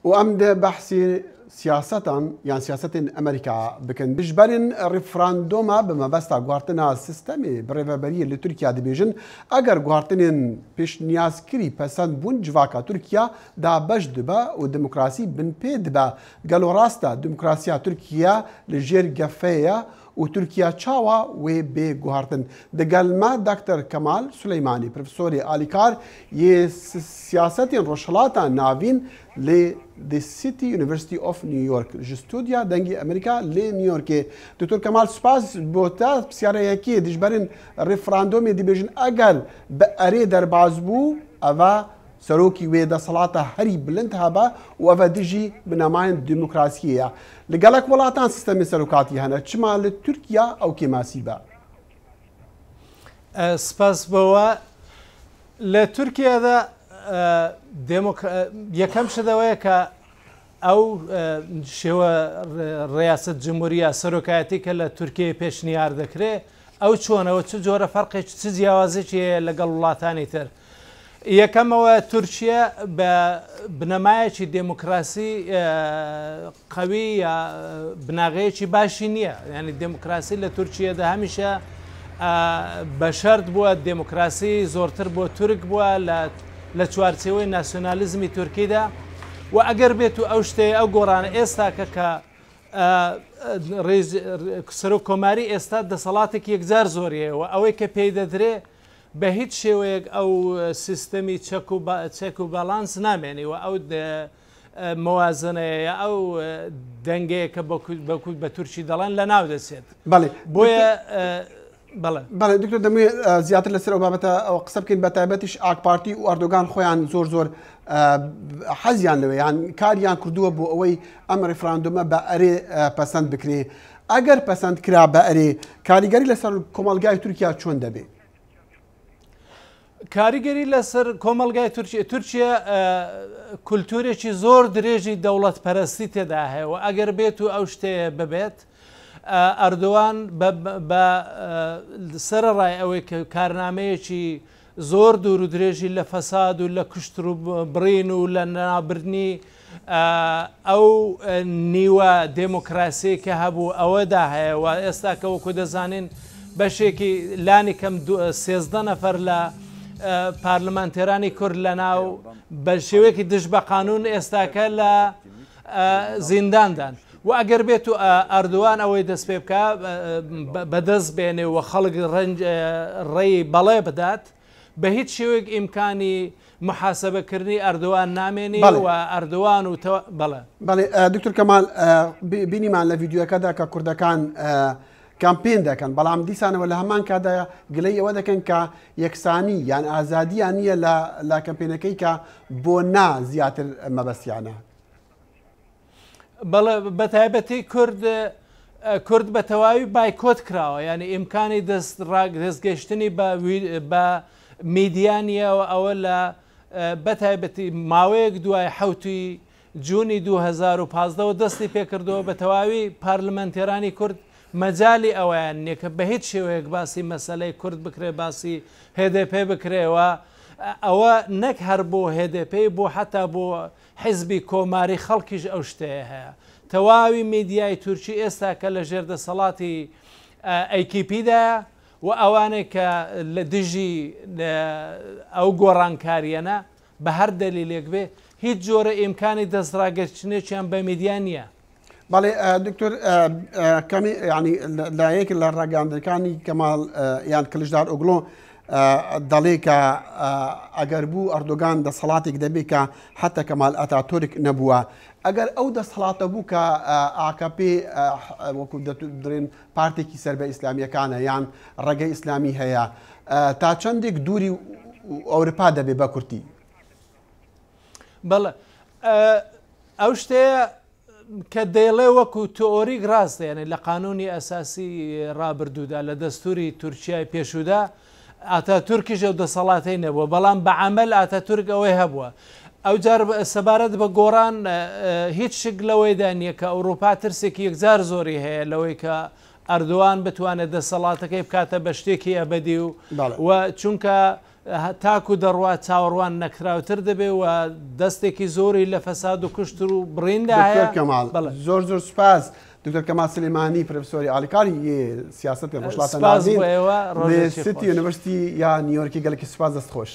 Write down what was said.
وأم ده بحثي سياسة يعني سياسة أمريكا بكن بجبرن ريفراندوما بما بستا غوارتنا سيستمي بريفابري اللي تركيا دي بيجن اگر غوارتنين پیش نیاز کری پسند بون جواکا ترکیا دا بش دبا و دموکراسی بن پی دبا قالوا راستا دموکراسيا تركيا لجير قفايا وتركيا تشاوا وبي غوارتن دقال ما دكتور كمال سليماني بروفيسوري آليكار سياسة روشلاتا نافين ل the City University of New York جستوديا دنگي أمريكا لنيويورك دكتور كمال سباس بوتا بسيارة يكي دجبرين ريفراندومي دي بيجن أقل بأري دربازبو أفا سروكي ويدا صلاة هري بلنتهابا وأفا ديجي بنماين ديمقراطية لقالك ولاتان سيستمي سروكاتي هنا تشما لتركيا أو كما سيبا سباس بوا لتركيا ذا یەکەم شدەوەیە کە ئەو شێوە ڕیاست جمهوریە سەرۆکایەتی کە لە تورکیای پێشنیار دەکرێت ئەو چۆنەوە چ جۆرە فەرقێک چ جیاوازێکی لەگەڵ وڵاتانی تر یەکەمەوە تورکیا بە بنەمایەکی دموکراسی قوی یا بناغەیەکی باشی نییە ینی دموکراسی لە تورکیادا هەمیشە بە شەرت بووە دموکراسی زۆرتر بۆ تورک بووە لە چوارچێوەی ناسیۆنالیزمی تورکیدا و ئەگەر بێت و ئەو شتەیە ئەو گۆڕانە ئێستاکە کە سەرۆک کۆماری ئێستا دەسەڵاتێکی یەکجار زۆریەوە ئەوەی کە پێی دەدرێ بە هیچ شێوەیەک ئەو سیستەمی چەک و باڵانس نامێنیوە ئەو موازنەیە ئەو دەنگەیە کە بەکوت بە تورکی دەڵێن لە ناو دەچێت بۆیە بله دکتور دەموێ زیاتر لەسەر ئەو بابەتە ئەو قسە بکەین بە تایبەتیش ئاک پارتی و ئەردۆگان خۆیان زۆر حەزیان لەوێ یان کاریان کردووە بۆ ئەوەی ئەم ڕێفراندۆمە بە ئەرێ پەسەند بکرێ ئەگەر پەسەند کرا بە ئەرێ کاریگەری لەسەر کۆمەلگای تورکیا چۆن دەبێ کاریگەری لەسەر کۆمەلگای تورکیا کولتورێکی زۆر درێژی دەوڵەت پەرستی تێدا هەیە و ئەگەر بێت و ئەو شتەیە ببێت ئەردوان بە سەرڕای ئەوەی کە کارنامەیەکی زۆر دوور و درێژی لە فەساد و لە کوشتر و بڕین و لە نابردنی ئەو نیوە دموکراسی کە هەبوو ئەوەدا هەیە و ئێستا کە وەکو دەزانین بەشێکی لانی کەم 13 نەفەر لە پارلمانتێرانی کورد لە ناو بە شێوەیەکی دژ بە قانون ئێستاکە لە زینداندان و ئەگەر بێت و ئەردوان ئەوەی دەست پێ بکە بەدەست بێنێ و خەڵک ڕێی بەڵێ بدات بە هیچ شێوەیەک ئیمکانی محاسبەکردنی ئەردوان نامێنی و ئەردوان و بەڵێ دکتور کەمال بینیمان لە ڤیددیوەکەدا کە کوردەکان کامپین دەکەن بەڵام دیسانەوە لە هەمان کادا گلەی ئەوە دەکەن کە یەکسانی یان ئازادیان نییە لە کەمپینەکەی کە بۆ نا زیاتر مەبەستیانە بەڵێ بە تایبەتی کورد بە تەواوی بایکۆت کراوە ینی ئیمکانی دەستگەشتنی بە میدیانیەوە ئەوە لە بە تایبەتی ماوەیەک دوای حوتی جوونی 2015 دەستی پێکردەوە بە تەواوی پارلمانتێرانی کورد مەجای ئەویان نییە کە بە هیچ شێوەیەک باسی مەسەلەی کورد بکرێ باسی HDP بکرێەوە ئەوە نەک هەر بۆ HDP بۆ حتا بۆ حیزبی کۆماری خەڵکیش ئەو شتەیە هەیە تەواوی میدیای تورکی ئێستا کە لە ژێردەسەڵاتی ئەیکیپیدایە و ئەوانەی کە لە دژی ئەو گۆڕانکاریەنە بە هەر دەلیلێک بێ هیچ جۆرە ئیمکانی دەستڕاگەچنێکیان بە میدیان نییە بەڵێ دکتۆر کەمی ینی لایەک لە ڕاگەاندەکانی کەماڵ یان کلژدار ئۆگلۆ دەڵێ کە ئەگەر بوو ئەردۆگان دەسەڵاتێک دەبێت کە حتا کەمال ئەتاتۆرک نەبووە ئەگەر ئەو دەسەڵاتە بوو کە AKP وەکو دەڵێن پارتێکی سەر بە ئیسلامیەکانە یان ڕێگەی ئیسلامی هەیە تا چەندێک دووری ئەوروپا دەبێت بە کورتی بەڵێ ئەو شتەیە کە دەیڵێ وەکو تئۆریک ڕاستە یعنی لە قانونی ئەساسی ڕابردوودا لە دەستوری تورکیای پێشوودا ئاتاتورکیش ئەو دەسەڵاتەی نەبووە بەڵام بە عەمەل ئاتاتورک ئەوەی هەبووە ئەو جار سەبارەت بە گۆڕان هیچ شک لەوەیدا نییە کە ئەوروپا ترسێکی یەکجار زۆری هەیە لەوەی کە ئەردوان بتوانێت دەسەڵاتەکەی بکاتە بە شتێکی ئەبەدی و چونکە تاکو دەڕوات چاوەڕوان نەکراوتر دەبێ و دەستێکی زۆری لە فەساد و کوشتر و بڕیندا کەمال زۆر زۆر سپاس دکتۆر کەمال سلێمانی پرۆفسۆری ئالیکاری سیاسەتی ڕۆژهەڵاتە ناوین لە سیتی یونیڤەرسیتی یا نیویۆرکی گەلێکی سپاس دەستخۆش.